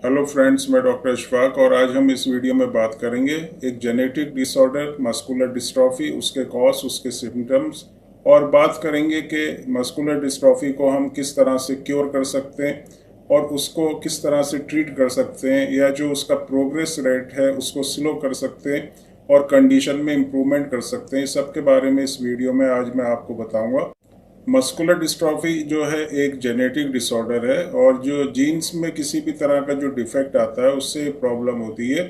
Hello friends, मैं doctor Ishfaq और आज हम इस वीडियो में बात करेंगे एक जेनेटिक डिसऑर्डर मस्कुलर डिस्ट्रॉफी, उसके कॉज, उसके सिम्टम्स और बात करेंगे कि मस्कुलर डिस्ट्रॉफी को हम किस तरह से क्योर कर सकते हैं और उसको किस तरह से ट्रीट कर सकते हैं या जो उसका प्रोग्रेस रेट है उसको स्लो कर सकते हैं और कंडीशन में इम्प्रूवमेंट कर सकते हैं। इस सब के बारे में इस वीडियो में आज मैं आपको बताऊंगा। मस्कुलर डिस्ट्रॉफी जो है एक जेनेटिक डिसऑर्डर है और जो जीन्स में किसी भी तरह का जो डिफेक्ट आता है उससे प्रॉब्लम होती है।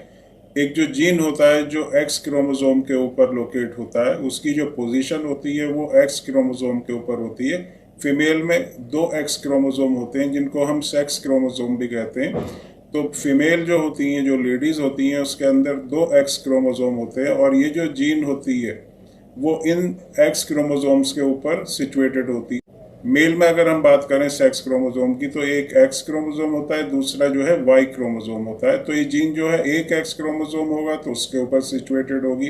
एक जो जीन होता है जो एक्स क्रोमोसोम के ऊपर लोकेट होता है, उसकी जो पोजीशन होती है वो एक्स क्रोमोसोम के ऊपर होती है। फीमेल में दो एक्स क्रोमोसोम होते हैं जिनको हम सेक्स क्रोमोसोम भी कहते हैं। तो फीमेल जो होती हैं, जो लेडीज होती हैं, उसके अंदर दो एक्स क्रोमोसोम होते हैं और ये जो जीन होती है वो इन एक्स क्रोमोसोम्स के ऊपर सिचुएटेड होती है। मेल में अगर हम बात करें सेक्स क्रोमोसोम की, तो एक एक्स क्रोमोसोम होता है, दूसरा जो है वाई क्रोमोसोम होता है। तो ये जीन जो है एक एक्स क्रोमोसोम होगा तो उसके ऊपर सिचुएटेड होगी।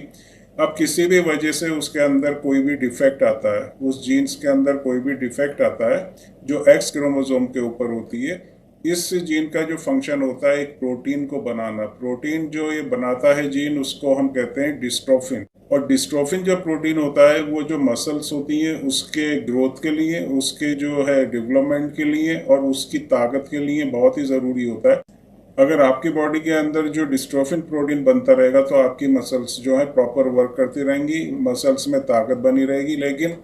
अब किसी भी वजह से उसके अंदर कोई भी डिफेक्ट आता है, उस जीन्स के अंदर कोई भी डिफेक्ट आता है जो एक्स क्रोमोसोम के ऊपर होती है, इस जीन का जो फंक्शन होता है एक प्रोटीन को बनाना। प्रोटीन जो ये बनाता है जीन, उसको हम कहते हैं डिस्ट्रोफिन। और डिस्ट्रोफिन जो प्रोटीन होता है वो जो मसल्स होती हैं उसके ग्रोथ के लिए, उसके जो है डेवलपमेंट के लिए और उसकी ताकत के लिए बहुत ही ज़रूरी होता है। अगर आपकी बॉडी के अंदर जो डिस्ट्रोफिन प्रोटीन बनता रहेगा तो आपकी मसल्स जो है प्रॉपर वर्क करती रहेंगी, मसल्स में ताकत बनी रहेगी। लेकिन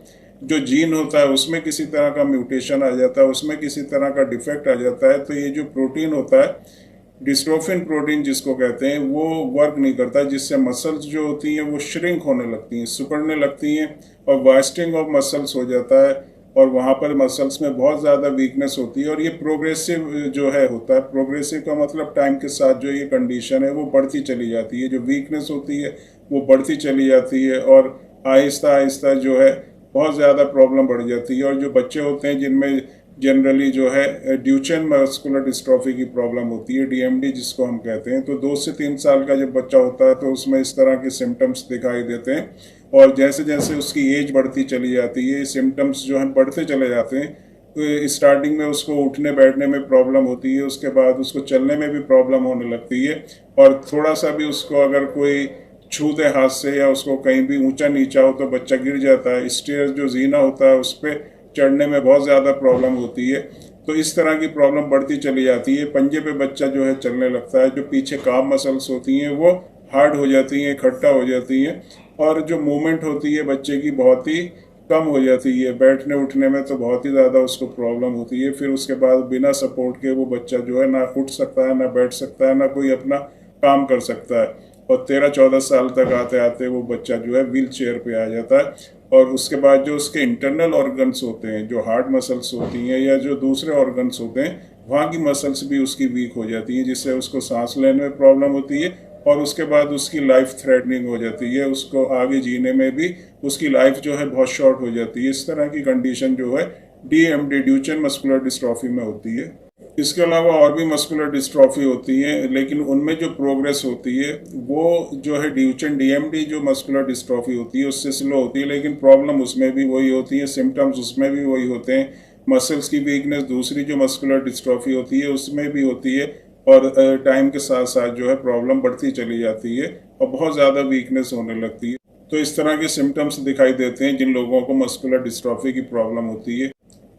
जो जीन होता है उसमें किसी तरह का म्यूटेशन आ जाता है, उसमें किसी तरह का डिफेक्ट आ जाता है, तो ये जो प्रोटीन होता है डिस्ट्रोफिन प्रोटीन जिसको कहते हैं वो वर्क नहीं करता, जिससे मसल्स जो होती हैं वो श्रिंक होने लगती हैं, सिकुड़ने लगती हैं और वास्टिंग ऑफ मसल्स हो जाता है और वहाँ पर मसल्स में बहुत ज़्यादा वीकनेस होती है। और ये प्रोग्रेसिव जो है होता है, प्रोग्रेसिव का मतलब टाइम के साथ जो ये कंडीशन है वो बढ़ती चली जाती है, जो वीकनेस होती है वो बढ़ती चली जाती है और आहिस्ता आहिस्ता जो है बहुत ज़्यादा प्रॉब्लम बढ़ जाती है। और जो बच्चे होते हैं जिनमें जनरली जो है ड्यूचेन मस्कुलर डिस्ट्रॉफी की प्रॉब्लम होती है, डीएमडी जिसको हम कहते हैं, तो 2 से 3 साल का जब बच्चा होता है तो उसमें इस तरह के सिम्टम्स दिखाई देते हैं और जैसे जैसे उसकी एज बढ़ती चली जाती है सिम्टम्स जो हैं बढ़ते चले जाते हैं। तो स्टार्टिंग में उसको उठने बैठने में प्रॉब्लम होती है, उसके बाद उसको चलने में भी प्रॉब्लम होने लगती है और थोड़ा सा भी उसको अगर कोई छूते हाथ से या उसको कहीं भी ऊंचा नीचा हो तो बच्चा गिर जाता है। स्टेयर्स जो जीना होता है उस पर चढ़ने में बहुत ज़्यादा प्रॉब्लम होती है। तो इस तरह की प्रॉब्लम बढ़ती चली जाती है। पंजे पे बच्चा जो है चलने लगता है, जो पीछे काम मसल्स होती हैं वो हार्ड हो जाती हैं, इकट्ठा हो जाती हैं और जो मूवमेंट होती है बच्चे की बहुत ही कम हो जाती है। बैठने उठने में तो बहुत ही ज़्यादा उसको प्रॉब्लम होती है। फिर उसके बाद बिना सपोर्ट के वो बच्चा जो है ना उठ सकता है, ना बैठ सकता है, ना कोई अपना काम कर सकता है और 13-14 साल तक आते आते वो बच्चा जो है व्हील चेयर पे आ जाता है। और उसके बाद जो उसके इंटरनल ऑर्गन्स होते हैं, जो हार्ट मसल्स होती हैं या जो दूसरे ऑर्गन्स होते हैं, वहाँ की मसल्स भी उसकी वीक हो जाती हैं, जिससे उसको सांस लेने में प्रॉब्लम होती है और उसके बाद उसकी लाइफ थ्रेटनिंग हो जाती है। उसको आगे जीने में भी उसकी लाइफ जो है बहुत शॉर्ट हो जाती है। इस तरह की कंडीशन जो है डीएमडी, ड्यूचेन मस्कुलर डिस्ट्रॉफी में होती है। इसके अलावा और भी मस्कुलर डिस्ट्रॉफी होती है, लेकिन उनमें जो प्रोग्रेस होती है वो जो है ड्यूचेन डीएमडी जो मस्कुलर डिस्ट्रॉफी होती है उससे स्लो होती है, लेकिन प्रॉब्लम उसमें भी वही होती है, सिम्टम्स उसमें भी वही होते हैं। मसल्स की वीकनेस दूसरी जो मस्कुलर डिस्ट्रॉफी होती है उसमें भी होती है और टाइम के साथ साथ जो है प्रॉब्लम बढ़ती चली जाती है और बहुत ज़्यादा वीकनेस होने लगती है। तो इस तरह के सिम्टम्स दिखाई देते हैं जिन लोगों को मस्कुलर डिस्ट्रॉफी की प्रॉब्लम होती है।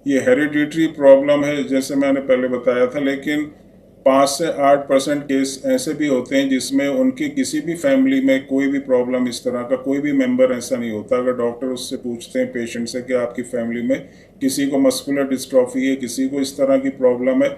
ये हेरिडिटरी प्रॉब्लम है जैसे मैंने पहले बताया था, लेकिन 5 से 8% केस ऐसे भी होते हैं जिसमें उनकी किसी भी फैमिली में कोई भी प्रॉब्लम, इस तरह का कोई भी मेंबर ऐसा नहीं होता। अगर डॉक्टर उससे पूछते हैं पेशेंट से कि आपकी फैमिली में किसी को मस्कुलर डिस्ट्रॉफी है, किसी को इस तरह की प्रॉब्लम है,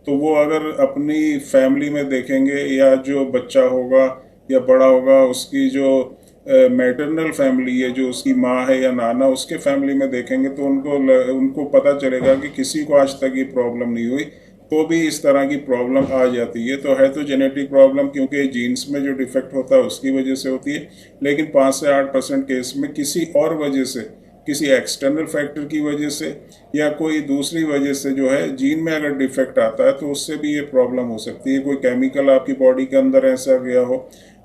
तो वो अगर अपनी फैमिली में देखेंगे या जो बच्चा होगा या बड़ा होगा उसकी जो मैटरनल फैमिली है, जो उसकी माँ है या नाना, उसके फैमिली में देखेंगे तो उनको पता चलेगा कि किसी को आज तक ये प्रॉब्लम नहीं हुई, तो भी इस तरह की प्रॉब्लम आ जाती है। तो है तो जेनेटिक प्रॉब्लम, क्योंकि जीन्स में जो डिफेक्ट होता है उसकी वजह से होती है, लेकिन 5 से 8% केस में किसी और वजह से, किसी एक्सटर्नल फैक्टर की वजह से या कोई दूसरी वजह से जो है जीन में अगर डिफेक्ट आता है तो उससे भी ये प्रॉब्लम हो सकती है। कोई केमिकल आपकी बॉडी के अंदर ऐसा गया हो,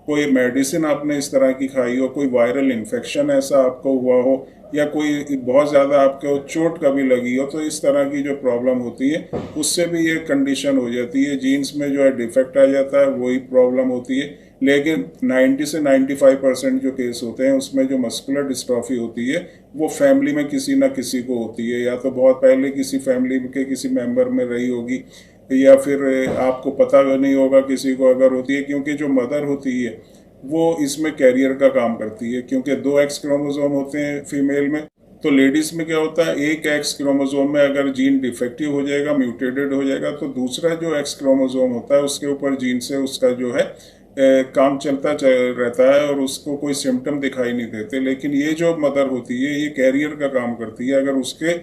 कोई मेडिसिन आपने इस तरह की खाई हो, कोई वायरल इन्फेक्शन ऐसा आपको हुआ हो या कोई बहुत ज़्यादा आपको चोट कभी लगी हो, तो इस तरह की जो प्रॉब्लम होती है उससे भी ये कंडीशन हो जाती है। जीन्स में जो है डिफेक्ट आ जाता है, वही प्रॉब्लम होती है। लेकिन 90 से 95% जो केस होते हैं उसमें जो मस्कुलर डिस्ट्रॉफी होती है वो फैमिली में किसी ना किसी को होती है, या तो बहुत पहले किसी फैमिली के किसी मेंबर में रही होगी, या फिर आपको पता भी नहीं होगा किसी को अगर होती है, क्योंकि जो मदर होती है वो इसमें कैरियर का काम करती है। क्योंकि दो एक्स क्रोमोसोम होते हैं फीमेल में, तो लेडीज में क्या होता है, एक एक्स क्रोमोसोम में अगर जीन डिफेक्टिव हो जाएगा, म्यूटेटेड हो जाएगा, तो दूसरा जो एक्स क्रोमोसोम होता है उसके ऊपर जीन से उसका जो है काम चलता रहता है और उसको कोई सिम्टम दिखाई नहीं देते। लेकिन ये जो मदर होती है ये कैरियर का काम करती है। अगर उसके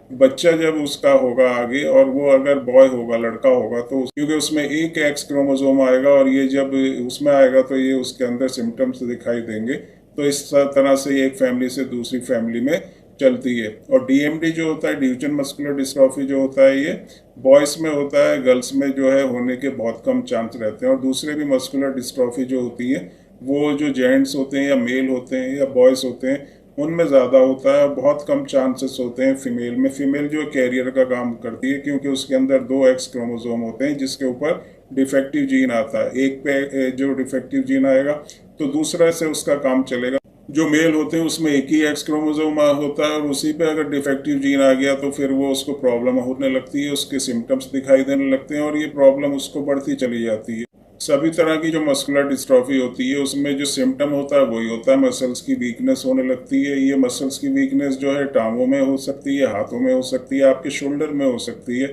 बच्चा जब उसका होगा आगे, और वो अगर बॉय होगा, लड़का होगा, तो क्योंकि उसमें एक एक्स क्रोमोसोम आएगा और ये जब उसमें आएगा तो ये उसके अंदर सिम्टम्स दिखाई देंगे। तो इस तरह से एक फैमिली से दूसरी फैमिली में चलती है। और डीएमडी जो होता है, ड्यूचेन मस्कुलर डिस्ट्रॉफी जो होता है, ये बॉयज़ में होता है, गर्ल्स में जो है होने के बहुत कम चांस रहते हैं। और दूसरे भी मस्कुलर डिस्ट्रॉफी जो होती है वो जो जेंट्स होते हैं या मेल होते हैं या बॉयज़ होते हैं उनमें ज़्यादा होता है, बहुत कम चांसेस होते हैं फीमेल में। फीमेल जो कैरियर का काम करती है क्योंकि उसके अंदर दो एक्स क्रोमोसोम होते हैं जिसके ऊपर डिफेक्टिव जीन आता है। एक पे जो डिफेक्टिव जीन आएगा तो दूसरा से उसका काम चलेगा। जो मेल होते हैं उसमें एक ही एक्स क्रोमोसोम होता है और उसी पे अगर डिफेक्टिव जीन आ गया तो फिर वो उसको प्रॉब्लम होने लगती है, उसके सिम्टम्स दिखाई देने लगते हैं और ये प्रॉब्लम उसको बढ़ती चली जाती है। सभी तरह की जो मस्कुलर डिस्ट्रॉफी होती है उसमें जो सिम्टम होता है वही होता है, मसल्स की वीकनेस होने लगती है। ये मसल्स की वीकनेस जो है टांगों में हो सकती है, हाथों में हो सकती है, आपके शोल्डर में हो सकती है,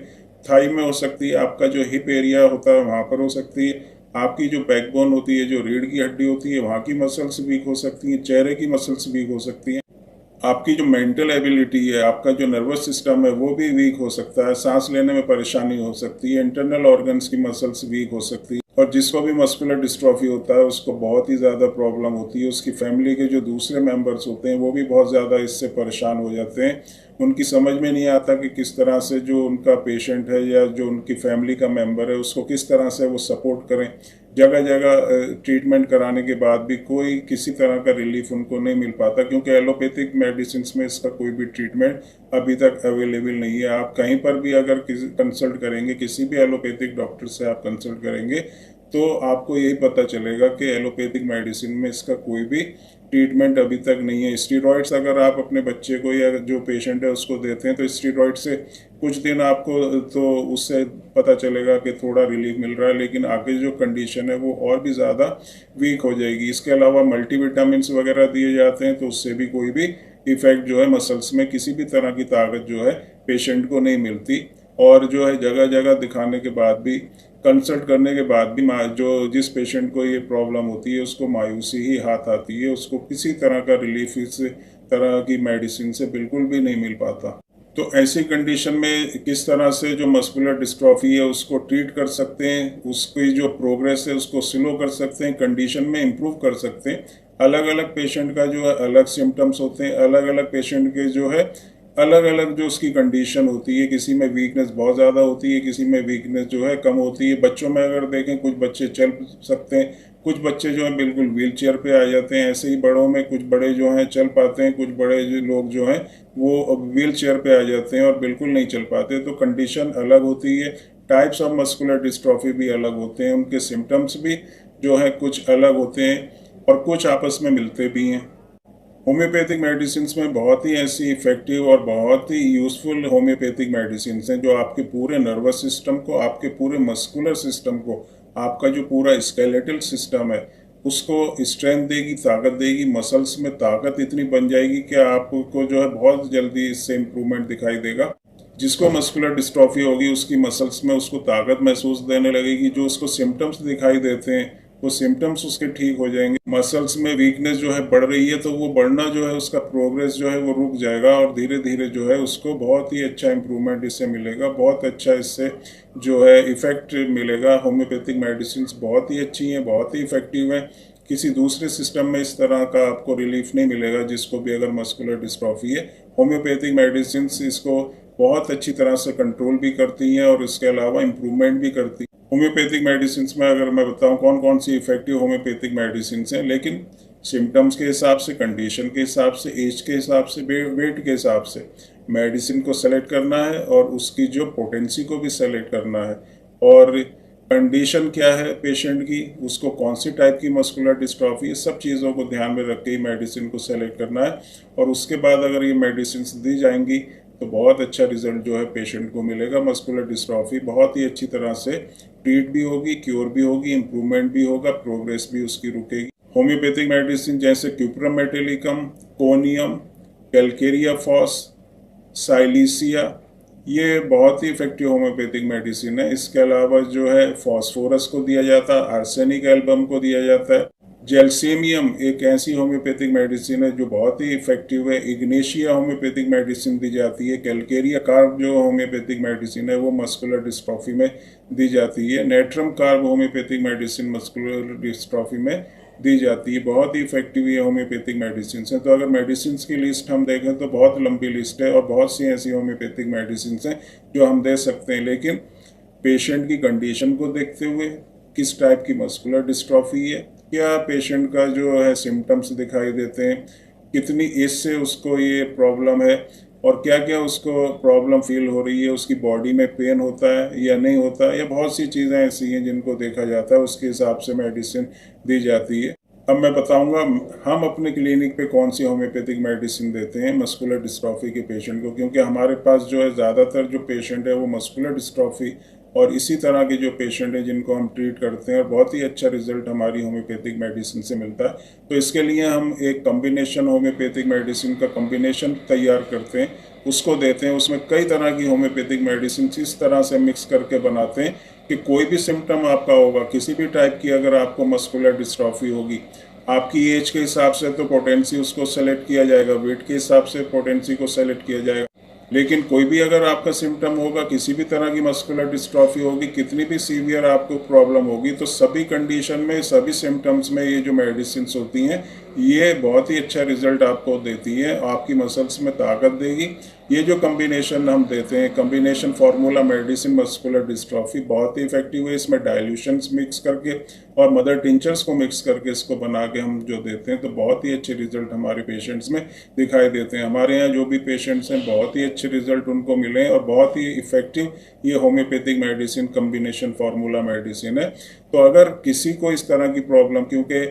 थाई में हो सकती है, आपका जो हिप एरिया होता है वहाँ पर हो सकती है, आपकी जो बैकबोन होती है, जो रीढ़ की हड्डी होती है, वहाँ की मसल्स वीक हो सकती हैं, चेहरे की मसल्स वीक हो सकती हैं, आपकी जो मेंटल एबिलिटी है, आपका जो नर्वस सिस्टम है वो भी वीक हो सकता है, सांस लेने में परेशानी हो सकती है, इंटरनल ऑर्गन्स की मसल्स वीक हो सकती है। और जिसको भी मस्कुलर डिस्ट्रॉफी होता है उसको बहुत ही ज़्यादा प्रॉब्लम होती है। उसकी फैमिली के जो दूसरे मेंबर्स होते हैं वो भी बहुत ज़्यादा इससे परेशान हो जाते हैं। उनकी समझ में नहीं आता कि किस तरह से जो उनका पेशेंट है या जो उनकी फैमिली का मेंबर है उसको किस तरह से वो सपोर्ट करें। जगह जगह ट्रीटमेंट कराने के बाद भी कोई किसी तरह का रिलीफ उनको नहीं मिल पाता, क्योंकि एलोपैथिक मेडिसिन में इसका कोई भी ट्रीटमेंट अभी तक अवेलेबल नहीं है। आप कहीं पर भी अगर कंसल्ट करेंगे, किसी भी एलोपैथिक डॉक्टर से आप कंसल्ट करेंगे तो आपको यही पता चलेगा कि एलोपैथिक मेडिसिन में इसका कोई भी ट्रीटमेंट अभी तक नहीं है। स्टीरॉइड्स अगर आप अपने बच्चे को या जो पेशेंट है उसको देते हैं तो स्टीरॉइड से कुछ दिन आपको तो उससे पता चलेगा कि थोड़ा रिलीफ मिल रहा है, लेकिन आगे जो कंडीशन है वो और भी ज़्यादा वीक हो जाएगी। इसके अलावा मल्टीविटामिन वगैरह दिए जाते हैं तो उससे भी कोई भी इफेक्ट जो है मसल्स में किसी भी तरह की ताकत जो है पेशेंट को नहीं मिलती। और जो है जगह जगह दिखाने के बाद भी, कंसल्ट करने के बाद भी जो जिस पेशेंट को ये प्रॉब्लम होती है उसको मायूसी ही हाथ आती है, उसको किसी तरह का रिलीफ इस तरह की मेडिसिन से बिल्कुल भी नहीं मिल पाता। तो ऐसी कंडीशन में किस तरह से जो मस्कुलर डिस्ट्रॉफी है उसको ट्रीट कर सकते हैं, उसकी जो प्रोग्रेस है उसको स्लो कर सकते हैं, कंडीशन में इम्प्रूव कर सकते हैं। अलग अलग पेशेंट का जो है अलग सिम्टम्स होते हैं, अलग अलग पेशेंट के जो है अलग अलग जो उसकी कंडीशन होती है। किसी में वीकनेस बहुत ज़्यादा होती है, किसी में वीकनेस जो है कम होती है। बच्चों में अगर देखें, कुछ बच्चे चल सकते हैं, कुछ बच्चे जो हैं बिल्कुल व्हील चेयर पे आ जाते हैं। ऐसे ही बड़ों में कुछ बड़े जो हैं चल पाते हैं, कुछ बड़े लोग जो हैं वो व्हील चेयर पे आ जाते हैं और बिल्कुल नहीं चल पाते। तो कंडीशन अलग होती है, टाइप्स ऑफ मस्कुलर डिस्ट्रॉफी भी अलग होते हैं, उनके सिम्टम्स भी जो है कुछ अलग होते हैं और कुछ आपस में मिलते भी हैं। होम्योपैथिक मेडिसिन में बहुत ही ऐसी इफेक्टिव और बहुत ही यूज़फुल होम्योपैथिक मेडिसिन हैं जो आपके पूरे नर्वस सिस्टम को, आपके पूरे मस्कुलर सिस्टम को, आपका जो पूरा स्केलेटल सिस्टम है उसको स्ट्रेंथ देगी, ताकत देगी। मसल्स में ताकत इतनी बन जाएगी कि आपको जो है बहुत जल्दी इससे इम्प्रूवमेंट दिखाई देगा। जिसको मस्कुलर डिस्ट्रॉफी होगी उसकी मसल्स में उसको ताकत महसूस देने लगेगी, जो उसको सिम्टम्स दिखाई देते हैं वो सिम्टम्स उसके ठीक हो जाएंगे। मसल्स में वीकनेस जो है बढ़ रही है तो वो बढ़ना जो है उसका प्रोग्रेस जो है वो रुक जाएगा और धीरे धीरे जो है उसको बहुत ही अच्छा इम्प्रूवमेंट इससे मिलेगा, बहुत अच्छा इससे जो है इफेक्ट मिलेगा। होम्योपैथिक मेडिसिन बहुत ही अच्छी हैं, बहुत ही इफेक्टिव हैं। किसी दूसरे सिस्टम में इस तरह का आपको रिलीफ नहीं मिलेगा जिसको भी अगर मस्कुलर डिस्ट्रॉफी है। होम्योपैथिक मेडिसिन इसको बहुत अच्छी तरह से कंट्रोल भी करती हैं और इसके अलावा इम्प्रूवमेंट भी करती हैं। होम्योपैथिक मेडिसिन में अगर मैं बताऊं कौन कौन सी इफेक्टिव होम्योपैथिक मेडिसिन हैं, लेकिन सिम्टम्स के हिसाब से, कंडीशन के हिसाब से, एज के हिसाब से, वेट के हिसाब से मेडिसिन को सेलेक्ट करना है और उसकी जो पोटेंसी को भी सेलेक्ट करना है, और कंडीशन क्या है पेशेंट की, उसको कौन सी टाइप की मस्कुलर डिस्ट्रॉफी, ये सब चीज़ों को ध्यान में रख के ही मेडिसिन को सेलेक्ट करना है। और उसके बाद अगर ये मेडिसिन दी जाएंगी तो बहुत अच्छा रिजल्ट जो है पेशेंट को मिलेगा। मस्कुलर डिस्ट्रॉफी बहुत ही अच्छी तरह से ट्रीट भी होगी, क्योर भी होगी, इम्प्रूवमेंट भी होगा, प्रोग्रेस भी उसकी रुकेगी। होम्योपैथिक मेडिसिन जैसे cuprum metallicum, conium, calcarea phos, silicea, ये बहुत ही इफेक्टिव होम्योपैथिक मेडिसिन है। इसके अलावा जो है फॉस्फोरस को दिया जाता है, आर्सेनिक एल्बम को दिया जाता है। जेल्सेमियम एक ऐसी होम्योपैथिक मेडिसिन है जो बहुत ही इफेक्टिव है। इग्नेशिया होम्योपैथिक मेडिसिन दी जाती है। कैलकेरिया कार्ब जो होम्योपैथिक मेडिसिन है वो मस्कुलर डिस्ट्रॉफी में दी जाती है। Natrum carb homeopathic medicine muscular dystrophy में दी जाती है। बहुत ही इफेक्टिव ये होम्योपैथिक मेडिसिन है। तो अगर मेडिसिन की लिस्ट हम देखें तो बहुत लंबी लिस्ट है और बहुत सी ऐसी होम्योपैथिक मेडिसिन हैं जो हम दे सकते हैं, लेकिन पेशेंट की कंडीशन को देखते हुए, किस टाइप की मस्कुलर डिस्ट्रॉफी है, क्या पेशेंट का जो है सिम्टम्स दिखाई देते हैं, कितनी एज से उसको ये प्रॉब्लम है और क्या क्या उसको प्रॉब्लम फील हो रही है, उसकी बॉडी में पेन होता है या नहीं होता है, या बहुत सी चीज़ें ऐसी हैं जिनको देखा जाता है, उसके हिसाब से मेडिसिन दी जाती है। अब मैं बताऊंगा हम अपने क्लिनिक पे कौन सी होम्योपैथिक मेडिसिन देते हैं मस्कुलर डिस्ट्रॉफी के पेशेंट को, क्योंकि हमारे पास जो है ज़्यादातर जो पेशेंट है वो मस्कुलर डिस्ट्रॉफी और इसी तरह के जो पेशेंट हैं जिनको हम ट्रीट करते हैं, और बहुत ही अच्छा रिजल्ट हमारी होम्योपैथिक मेडिसिन से मिलता है। तो इसके लिए हम एक कॉम्बिनेशन होम्योपैथिक मेडिसिन का कॉम्बिनेशन तैयार करते हैं, उसको देते हैं। उसमें कई तरह की होम्योपैथिक मेडिसिन इस तरह से मिक्स करके बनाते हैं कि कोई भी सिम्टम आपका होगा, किसी भी टाइप की अगर आपको मस्कुलर डिस्ट्रॉफी होगी, आपकी एज के हिसाब से तो पोटेंसी उसको सेलेक्ट किया जाएगा, वेट के हिसाब से पोटेंसी को सेलेक्ट किया जाएगा। लेकिन कोई भी अगर आपका सिम्टम होगा, किसी भी तरह की मस्कुलर डिस्ट्रॉफी होगी, कितनी भी सीवियर आपको प्रॉब्लम होगी, तो सभी कंडीशन में, सभी सिम्टम्स में ये जो मेडिसिन होती हैं ये बहुत ही अच्छा रिजल्ट आपको देती है, आपकी मसल्स में ताकत देगी। ये जो कम्बिनेशन हम देते हैं, combination formula medicine muscular dystrophy, बहुत ही इफेक्टिव है। इसमें डाइल्यूशंस मिक्स करके और मदर टिंचर्स को मिक्स करके इसको बना के हम जो देते हैं तो बहुत ही अच्छे रिजल्ट हमारे पेशेंट्स में दिखाई देते हैं। हमारे यहाँ जो भी पेशेंट्स हैं बहुत ही अच्छे रिजल्ट उनको मिले हैं और बहुत ही इफेक्टिव ये homeopathic medicine combination formula medicine है। तो अगर किसी को इस तरह की प्रॉब्लम, क्योंकि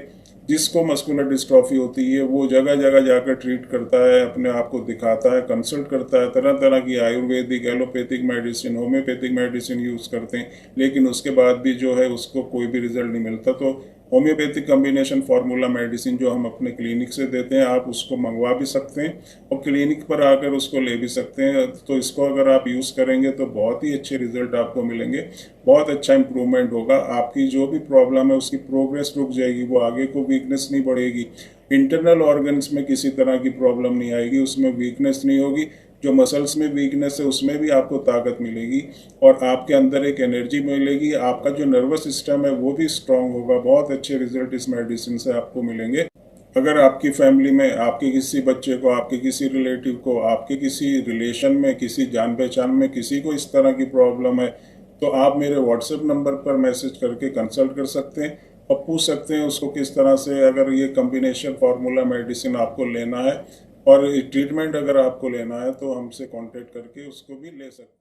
जिसको मस्कुलर डिस्ट्रॉफी होती है वो जगह जगह जाकर ट्रीट करता है, अपने आप को दिखाता है, कंसल्ट करता है, तरह तरह की Ayurvedic, allopathic medicine, homeopathic medicine use करते हैं, लेकिन उसके बाद भी जो है उसको कोई भी रिजल्ट नहीं मिलता। तो होम्योपैथिक कम्बिनेशन फार्मूला मेडिसिन जो हम अपने क्लिनिक से देते हैं, आप उसको मंगवा भी सकते हैं और क्लिनिक पर आकर उसको ले भी सकते हैं। तो इसको अगर आप यूज़ करेंगे तो बहुत ही अच्छे रिजल्ट आपको मिलेंगे, बहुत अच्छा इंप्रूवमेंट होगा। आपकी जो भी प्रॉब्लम है उसकी प्रोग्रेस रुक जाएगी, वो आगे को वीकनेस नहीं बढ़ेगी। इंटरनल ऑर्गन्स में किसी तरह की प्रॉब्लम नहीं आएगी, उसमें वीकनेस नहीं होगी। जो मसल्स में वीकनेस है उसमें भी आपको ताकत मिलेगी और आपके अंदर एक एनर्जी मिलेगी। आपका जो नर्वस सिस्टम है वो भी स्ट्रांग होगा। बहुत अच्छे रिजल्ट इस मेडिसिन से आपको मिलेंगे। अगर आपकी फैमिली में आपके किसी बच्चे को, आपके किसी रिलेटिव को, आपके किसी रिलेशन में, किसी जान पहचान में किसी को इस तरह की प्रॉब्लम है, तो आप मेरे व्हाट्सएप नंबर पर मैसेज करके कंसल्ट कर सकते हैं और पूछ सकते हैं उसको किस तरह से, अगर ये कॉम्बिनेशन फार्मूला मेडिसिन आपको लेना है और ट्रीटमेंट अगर आपको लेना है तो हमसे कांटेक्ट करके उसको भी ले सकते हैं।